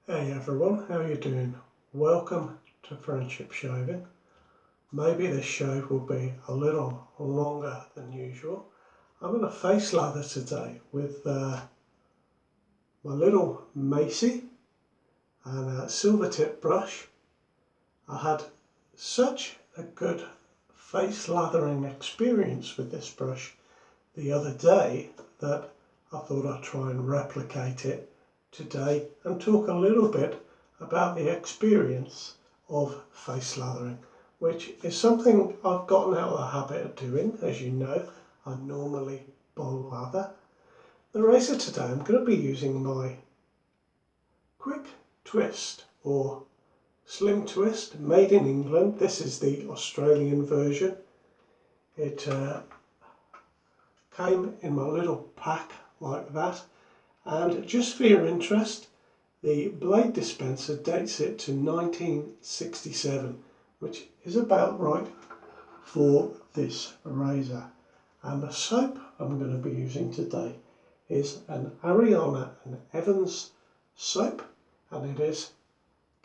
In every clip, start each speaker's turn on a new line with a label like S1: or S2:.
S1: Hey everyone, how are you doing? Welcome to Friendship Shaving. Maybe this shave will be a little longer than usual. I'm going to face lather today with my little Macy and a silver tip brush. I had such a good face lathering experience with this brush the other day that I thought I'd try and replicate it today and talk a little bit about the experience of face lathering, which is something I've gotten out of the habit of doing. As you know, I normally bowl lather. The razor today, I'm going to be using my Quick Twist or Slim Twist, made in England. This is the Australian version. It came in my little pack like that. And just for your interest, the blade dispenser dates it to 1967, which is about right for this razor. And the soap I'm going to be using today is an Ariana and Evans soap, and it is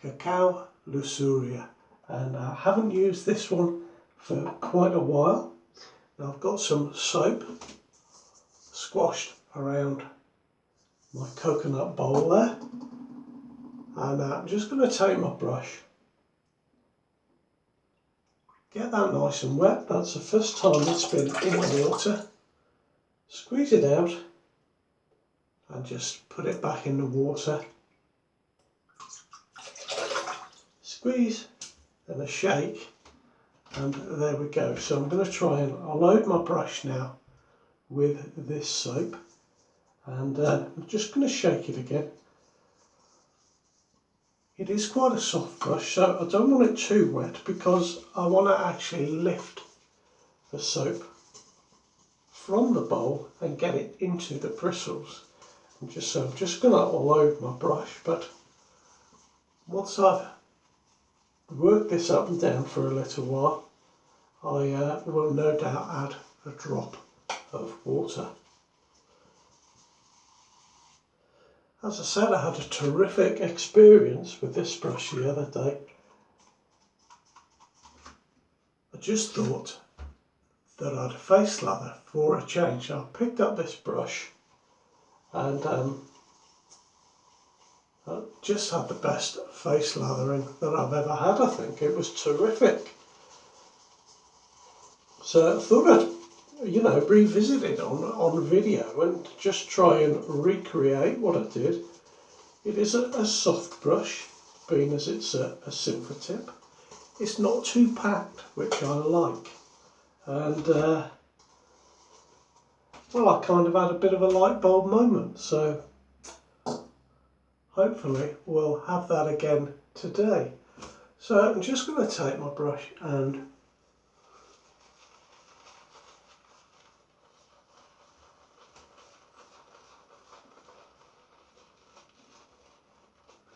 S1: Cacao Luxuria. And I haven't used this one for quite a while. Now I've got some soap squashed around my coconut bowl there, and I'm just going to take my brush, get that nice and wet. That's the first time it's been in the water. Squeeze it out and just put it back in the water. Squeeze and a shake, and there we go. So I'm going to try and load my brush now with this soap. And I'm just going to shake it again. It is quite a soft brush, so I don't want it too wet because I want to actually lift the soap from the bowl and get it into the bristles. I'm just going to load my brush, but once I've worked this up and down for a little while, I will no doubt add a drop of water. As I said, I had a terrific experience with this brush the other day. I just thought that I'd face lather for a change. I picked up this brush and I just had the best face lathering that I've ever had, I think. It was terrific. So I thought I'd revisit it on video and just try and recreate what I did. It is a soft brush, being as it's a silver tip. It's not too packed, which I like. And well, I kind of had a bit of a light bulb moment, so hopefully we'll have that again today. So I'm just going to take my brush and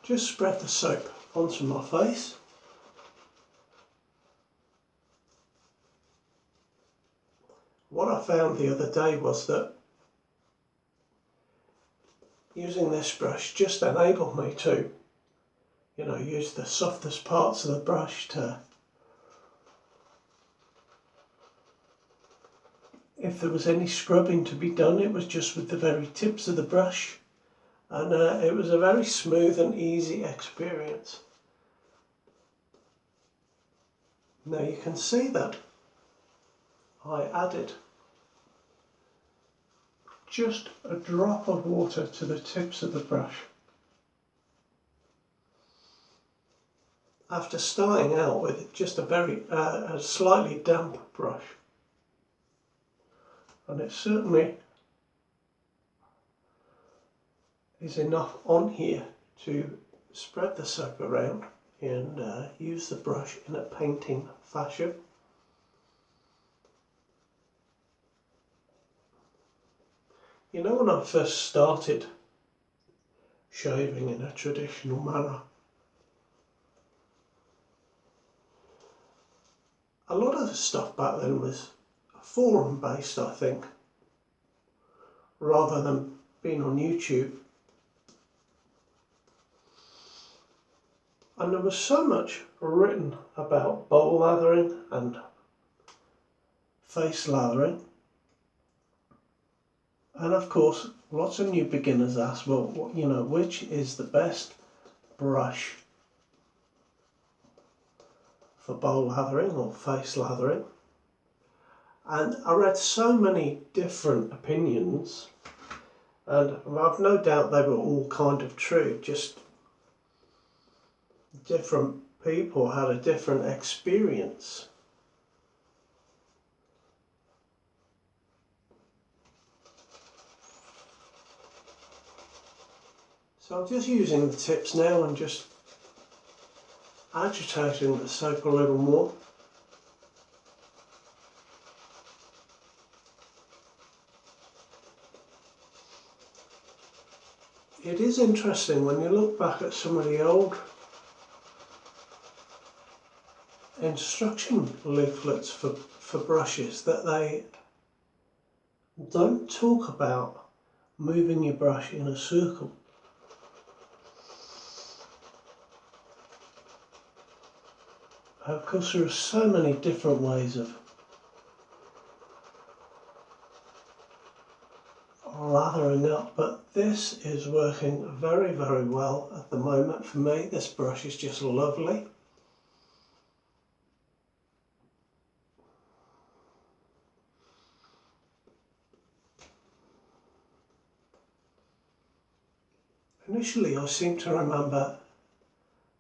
S1: just spread the soap onto my face. What I found the other day was that using this brush just enabled me to, use the softest parts of the brush to, if there was any scrubbing to be done, it was just with the very tips of the brush. And it was a very smooth and easy experience. Now you can see that I added just a drop of water to the tips of the brush. After starting out with just a slightly damp brush. And it certainly is enough on here to spread the soap around and use the brush in a painting fashion. When I first started shaving in a traditional manner, a lot of the stuff back then was forum based, I think, rather than being on YouTube. And there was so much written about bowl lathering and face lathering. And of course, lots of new beginners ask, well, you know, which is the best brush for bowl lathering or face lathering? And I read so many different opinions, and I've no doubt they were all kind of true, just different people had a different experience. So I'm just using the tips now and just agitating the soap a little more. It is interesting when you look back at some of the old instruction leaflets for brushes that they don't talk about moving your brush in a circle. Of course, there are so many different ways of lathering up, but this is working very, very well at the moment for me. This brush is just lovely. Initially, I seem to remember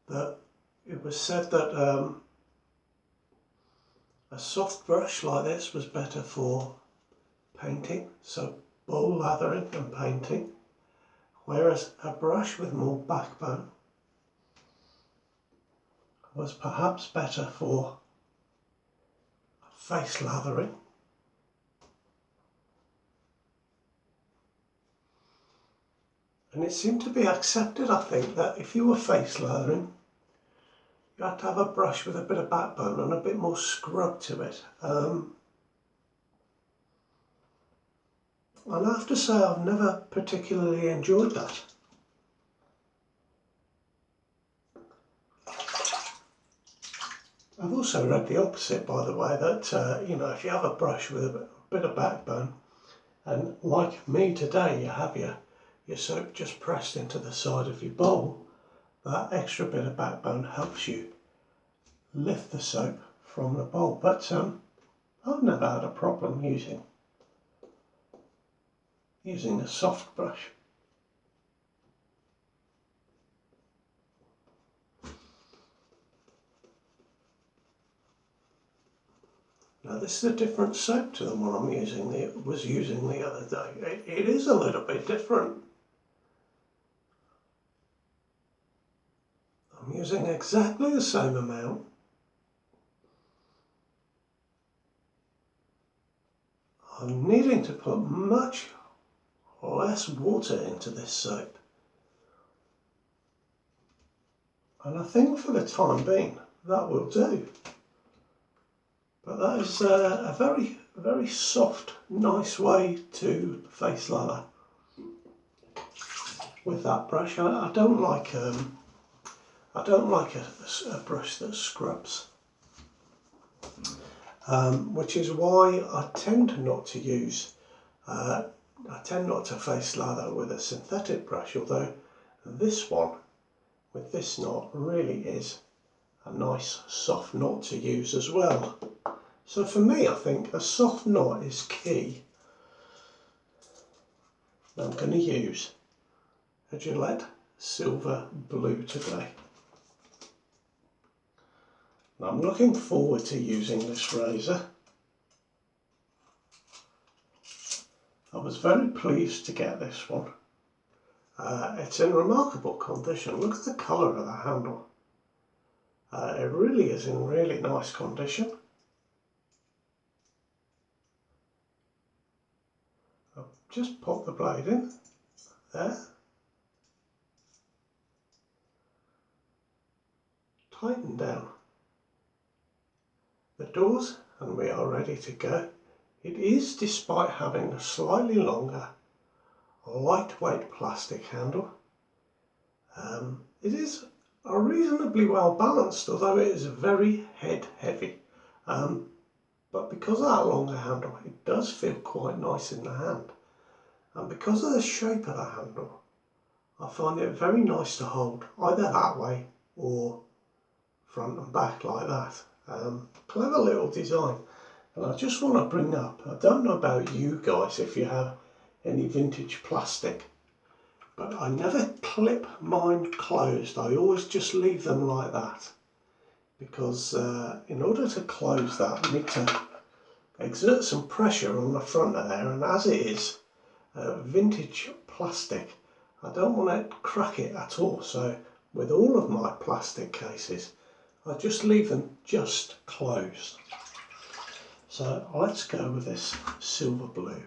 S1: that it was said that a soft brush like this was better for painting, so bowl lathering and painting, whereas a brush with more backbone was perhaps better for face lathering. And it seemed to be accepted, I think, that if you were face lathering, you had to have a brush with a bit of backbone and a bit more scrub to it. And I have to say I've never particularly enjoyed that. I've also read the opposite, by the way, that you know, if you have a brush with a bit of backbone, and like me today, you have your soap just pressed into the side of your bowl, that extra bit of backbone helps you lift the soap from the bowl. But I've never had a problem using a soft brush. Now this is a different soap to the one I was using the other day. It is a little bit different. I'm using exactly the same amount. I'm needing to put much less water into this soap. And I think for the time being that will do. But that is a very, very soft, nice way to face lather with that brush. I don't like a brush that scrubs, which is why I tend not to use. I tend not to face lather with a synthetic brush, although this one with this knot really is a nice soft knot to use as well. So for me, I think a soft knot is key. I'm going to use a Gillette Silver Blue today. And I'm looking forward to using this razor. I was very pleased to get this one. It's in remarkable condition. Look at the colour of the handle. It really is in really nice condition. I'll just pop the blade in there. Tighten down the doors and we are ready to go. It is, despite having a slightly longer, lightweight plastic handle, it is are reasonably well balanced, although it is very head heavy. But because of that longer handle, it does feel quite nice in the hand. And because of the shape of the handle, I find it very nice to hold, either that way or front and back like that. Clever little design. And I just want to bring up, I don't know about you guys if you have any vintage plastic, but I never clip mine closed. I always just leave them like that. Because in order to close that, I need to exert some pressure on the front of there, and as it is vintage plastic, I don't want to crack it at all. So with all of my plastic cases, I just leave them just closed. So let's go with this silver blue.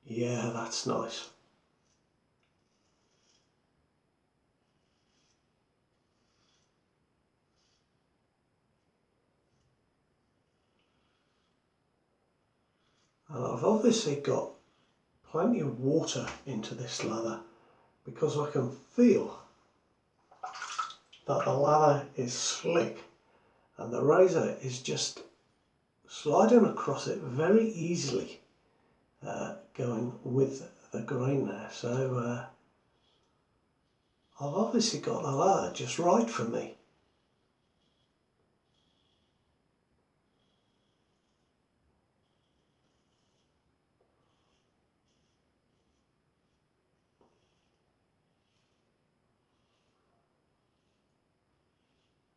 S1: Yeah, that's nice. And I've obviously got plenty of water into this lather because I can feel that the lather is slick and the razor is just sliding across it very easily, going with the grain there. So I've obviously got the lather just right for me.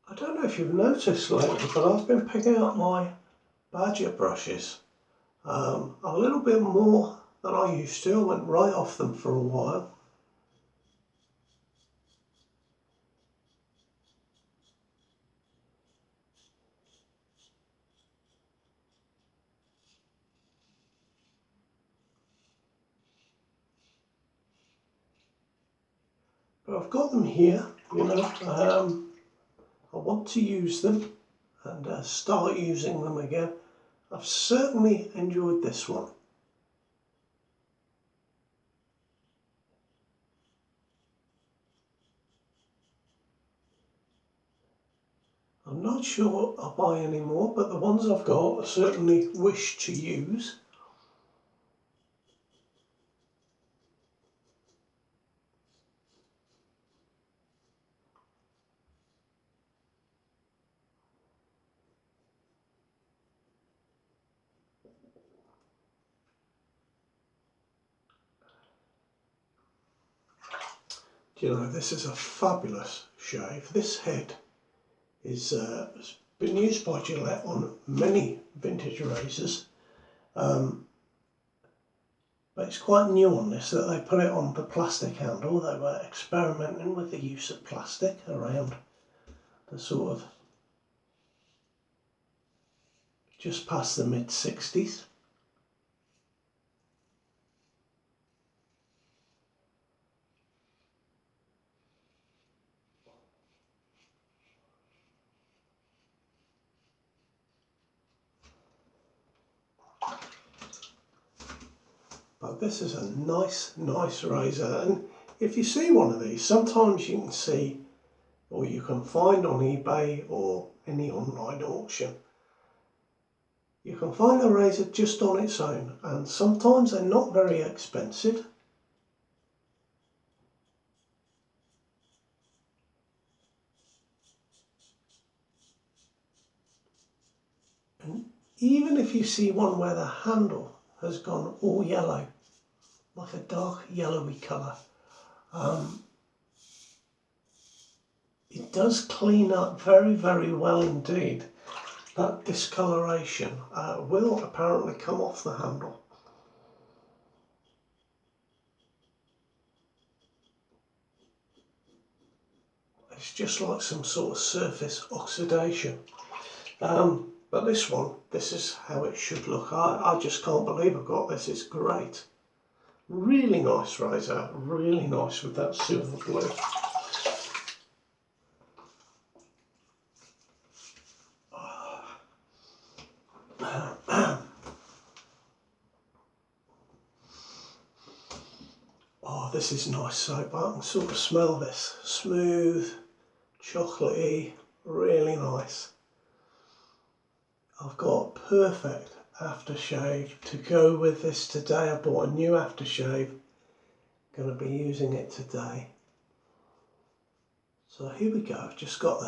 S1: I don't know if you've noticed lately, but I've been picking up my badger brushes a little bit more than I used to. I went right off them for a while. But I've got them here, you know. I want to use them and start using them again. I've certainly enjoyed this one. I'm not sure I'll buy any more, but the ones I've got I certainly wish to use. Do you know, this is a fabulous shave. This head is has been used by Gillette on many vintage razors, but it's quite new on this that they put it on the plastic handle. They were experimenting with the use of plastic around the sort of just past the mid-60s. But this is a nice razor, and if you see one of these, sometimes you can see, or you can find on eBay or any online auction, you can find the razor just on its own, and sometimes they're not very expensive. And even if you see one where the handle has gone all yellow, like a dark yellowy colour, it does clean up very well indeed. That discoloration will apparently come off the handle. It's just like some sort of surface oxidation. But this one, this is how it should look. I just can't believe I've got this. It's great. Really nice razor, really nice with that silver blue. Oh, this is nice soap. I can sort of smell this. Smooth, chocolatey, really nice. I've got perfect aftershave to go with this today. I bought a new aftershave. Going to be using it today. So here we go. I've just got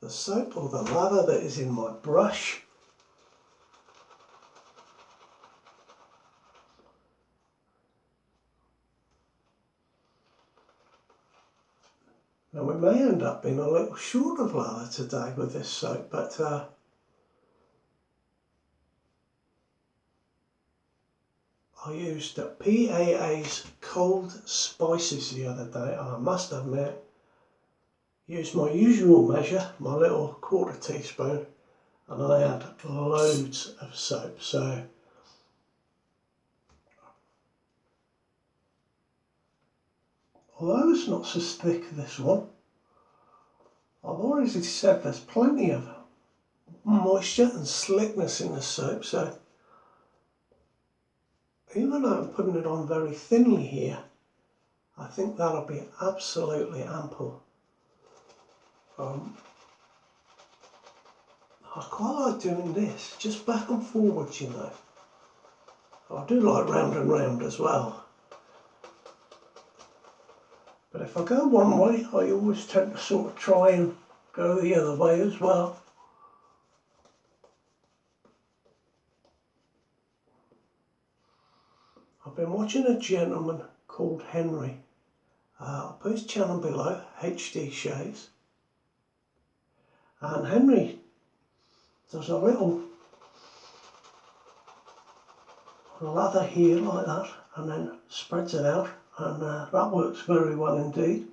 S1: the soap or the lather that is in my brush. Now we may end up being a little short of lather today with this soap, but I used PAA's Cold Spices the other day, and I must admit, used my usual measure, my little quarter teaspoon, and I had loads of soap. So although it's not so thick, this one, I've already said there's plenty of moisture and slickness in the soap, so even though I'm putting it on very thinly here, I think that'll be absolutely ample. I quite like doing this, just back and forwards, you know. I do like round and round as well. But if I go one way, I always tend to sort of try and go the other way as well. I've been watching a gentleman called Henry. I'll put his channel below, HD Shaves. And Henry does a little lather here like that, and then spreads it out, and that works very well indeed.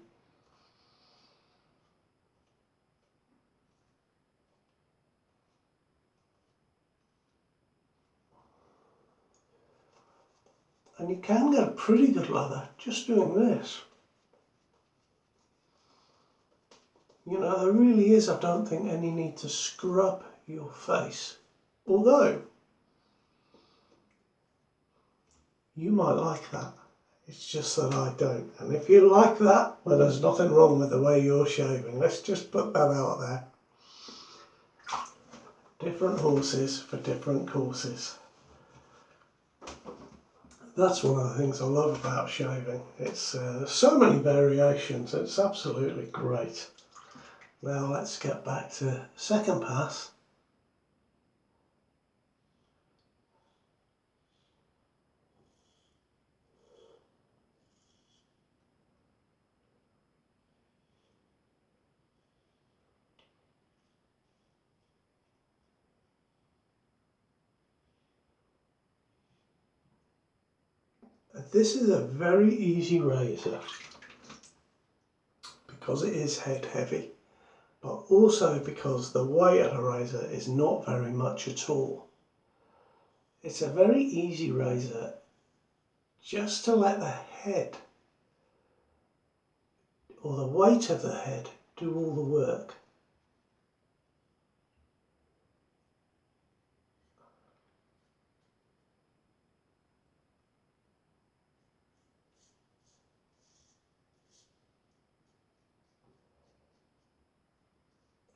S1: And you can get a pretty good lather just doing this. You know, there really is, I don't think, any need to scrub your face. Although, you might like that. It's just that I don't. And if you like that, well, there's nothing wrong with the way you're shaving. Let's just put that out there. Different horses for different courses. That's one of the things I love about shaving. It's so many variations. It's absolutely great. Now let's get back to second pass. This is a very easy razor because it is head heavy, but also because the weight of the razor is not very much at all. It's a very easy razor just to let the head or the weight of the head do all the work.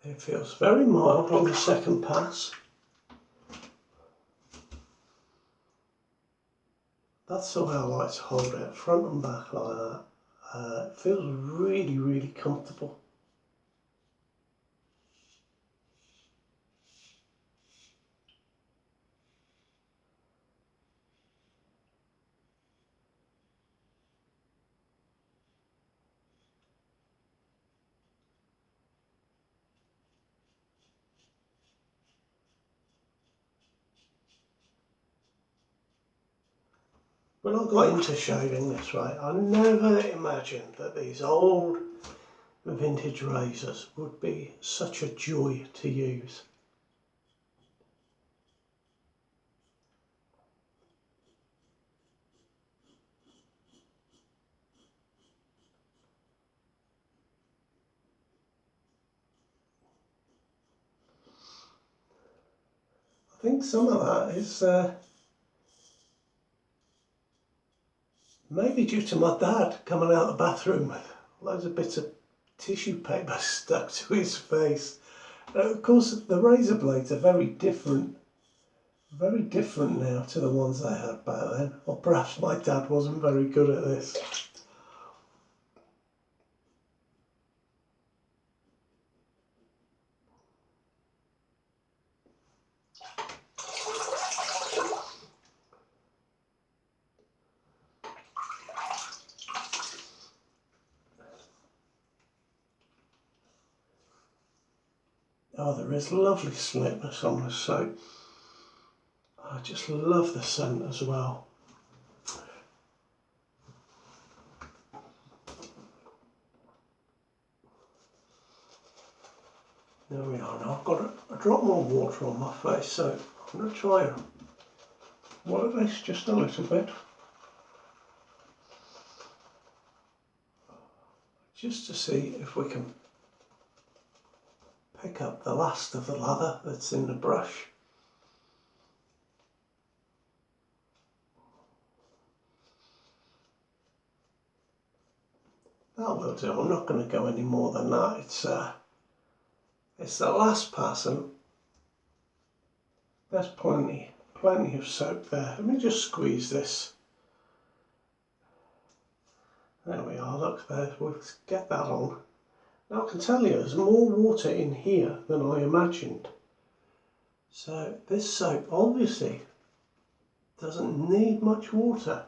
S1: It feels very mild on the second pass. That's the way I like to hold it, front and back like that. It feels really, really comfortable. When I got into shaving this way, I never imagined that these old vintage razors would be such a joy to use. I think some of that is Maybe due to my dad coming out of the bathroom with loads of bits of tissue paper stuck to his face. Of course, the razor blades are very different now to the ones they had back then. Or perhaps my dad wasn't very good at this. Oh, there is lovely slickness on the soap. I just love the scent as well. There we are now. I've got a drop more water on my face, so I'm going to try and work this just a little bit. Just to see if we can pick up the last of the lather that's in the brush. That will do. I'm not going to go any more than that. It's the last pass, and there's plenty of soap there. Let me just squeeze this. There we are. Look there. We'll get that on. Now I can tell you, there's more water in here than I imagined. So this soap obviously doesn't need much water.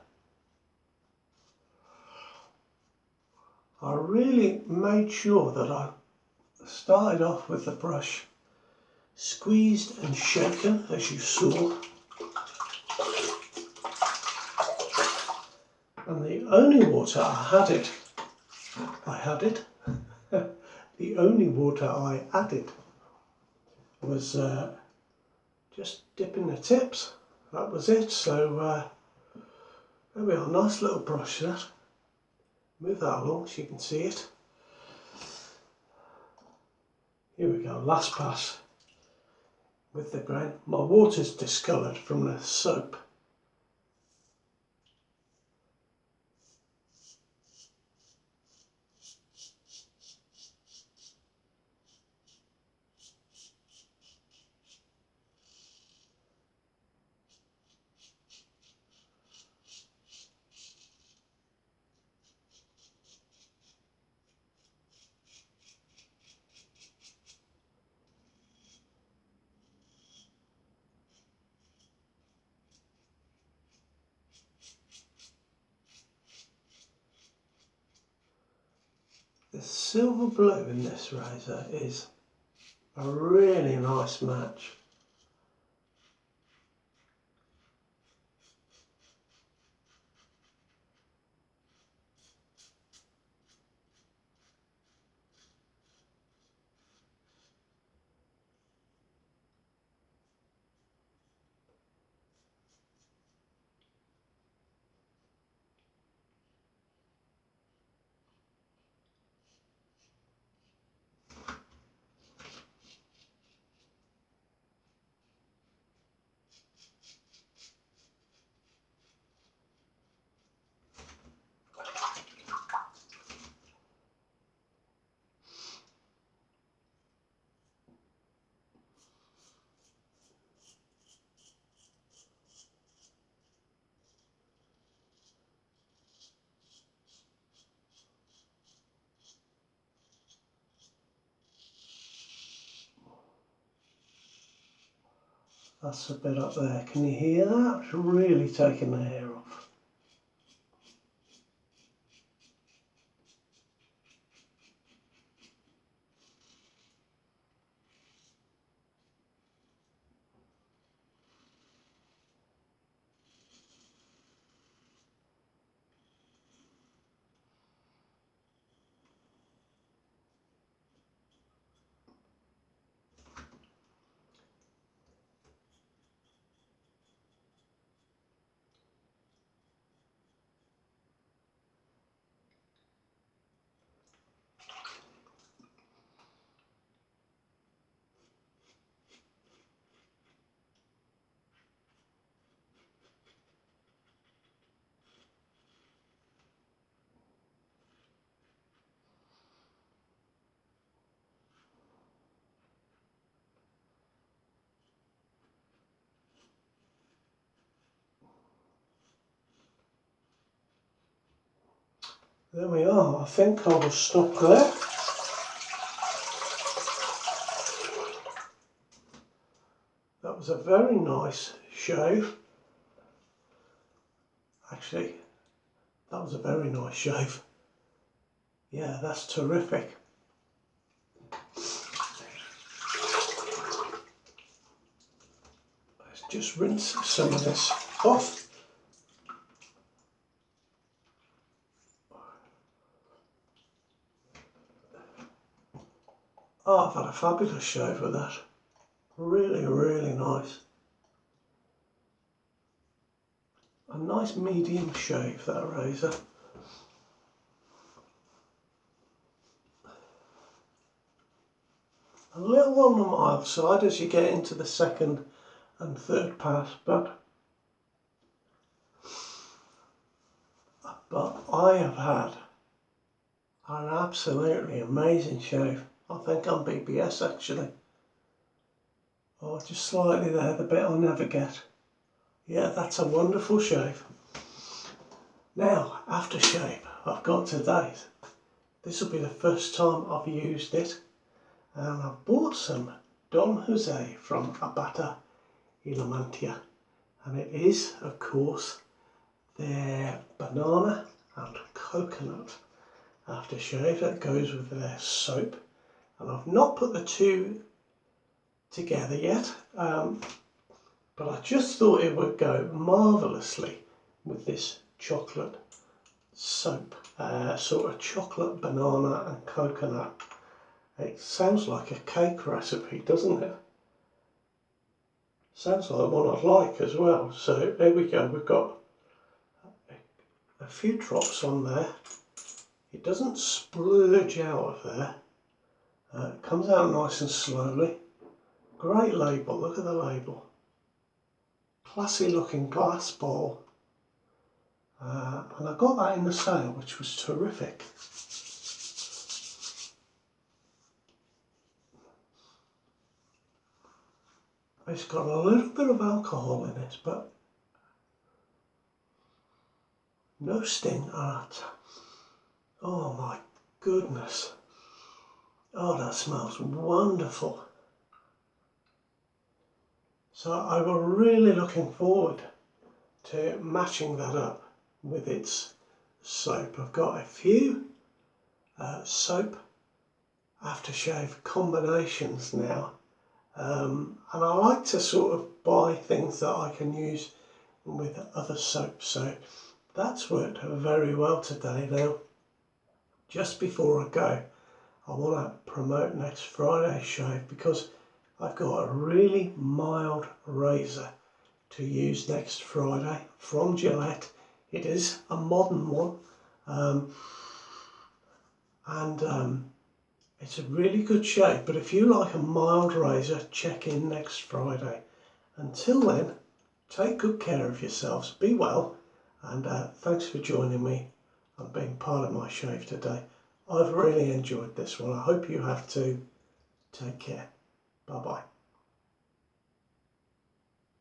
S1: I really made sure that I started off with the brush squeezed and shaken, as you saw. And the only water the only water I added was just dipping the tips. That was it. So there we are, nice little brush that. Move that along so you can see it. Here we go, last pass with the grain. My water's discoloured from the soap. The silver blue in this razor is a really nice match. That's a bit up there. Can you hear that? It's really taking the hair off. There we are. I think I will stop there. That was a very nice shave. Actually, that was a very nice shave. Yeah, that's terrific. Let's just rinse some of this off. Oh, I've had a fabulous shave with that. Really, really nice. A nice medium shave, that razor. A little on the mild side as you get into the second and third pass, but I have had an absolutely amazing shave. I think I'm BBS actually. Oh, just slightly there, the bit I never get. Yeah, that's a wonderful shave. Now, aftershave I've got today. This will be the first time I've used it. And I've bought some Don Jose from Abata Ilamantia. And it is, of course, their banana and coconut aftershave that goes with their soap. And I've not put the two together yet, but I just thought it would go marvellously with this chocolate soap, sort of chocolate, banana and coconut. It sounds like a cake recipe, doesn't it? Sounds like one I'd like as well. So there we go, we've got a few drops on there. It doesn't splurge out of there. It comes out nice and slowly. Great label, look at the label. Classy looking glass bowl. And I got that in the sale, which was terrific. It's got a little bit of alcohol in it, but no sting at. Oh my goodness. Oh, that smells wonderful. So I was really looking forward to matching that up with its soap. I've got a few soap aftershave combinations now. And I like to sort of buy things that I can use with other soaps. So that's worked very well today. Now, just before I go, I want to promote next Friday's shave because I've got a really mild razor to use next Friday from Gillette. It is a modern one, it's a really good shave, but if you like a mild razor, check in next Friday. Until then, take good care of yourselves, be well, and thanks for joining me and being part of my shave today. I've really enjoyed this one. I hope you have too. Take care. Bye bye.